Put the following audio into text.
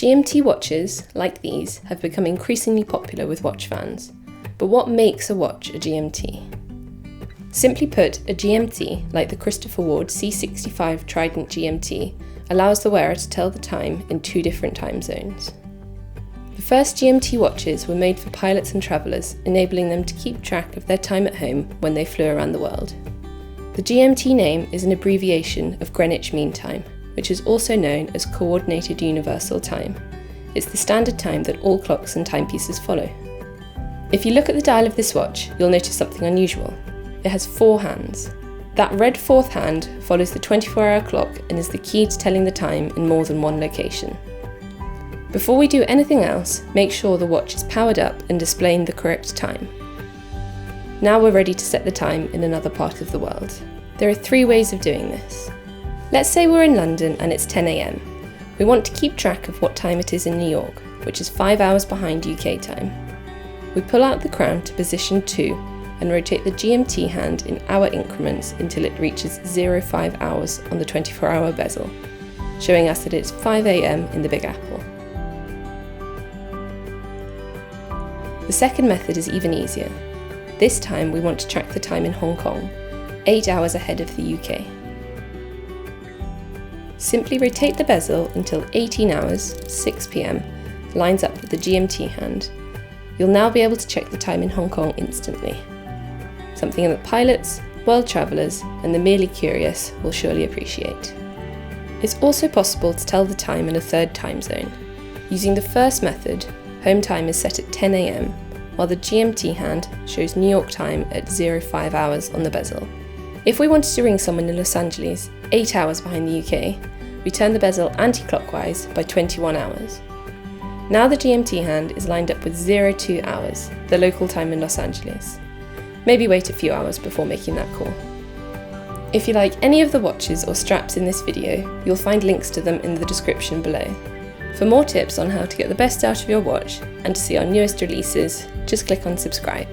GMT watches, like these, have become increasingly popular with watch fans. But what makes a watch a GMT? Simply put, a GMT, like the Christopher Ward C65 Trident GMT, allows the wearer to tell the time in 2 different time zones. The first GMT watches were made for pilots and travellers, enabling them to keep track of their time at home when they flew around the world. The GMT name is an abbreviation of Greenwich Mean Time, which is also known as Coordinated Universal Time. It's the standard time that all clocks and timepieces follow. If you look at the dial of this watch, you'll notice something unusual. It has 4 hands. That red 4th hand follows the 24-hour clock and is the key to telling the time in more than one location. Before we do anything else, make sure the watch is powered up and displaying the correct time. Now we're ready to set the time in another part of the world. There are 3 ways of doing this. Let's say we're in London and it's 10 AM. We want to keep track of what time it is in New York, which is 5 hours behind UK time. We pull out the crown to position 2 and rotate the GMT hand in hour increments until it reaches 05 hours on the 24-hour bezel, showing us that it's 5 AM in the Big Apple. The second method is even easier. This time we want to track the time in Hong Kong, 8 hours ahead of the UK. Simply rotate the bezel until 18 hours, 6 PM, lines up with the GMT hand. You'll now be able to check the time in Hong Kong instantly. Something that pilots, world travellers, and the merely curious will surely appreciate. It's also possible to tell the time in a 3rd time zone. Using the first method, home time is set at 10 AM, while the GMT hand shows New York time at 05 hours on the bezel. If we wanted to ring someone in Los Angeles, 8 hours behind the UK, we turn the bezel anti-clockwise by 21 hours. Now the GMT hand is lined up with 02 hours, the local time in Los Angeles. Maybe wait a few hours before making that call. If you like any of the watches or straps in this video, you'll find links to them in the description below. For more tips on how to get the best out of your watch and to see our newest releases, just click on subscribe.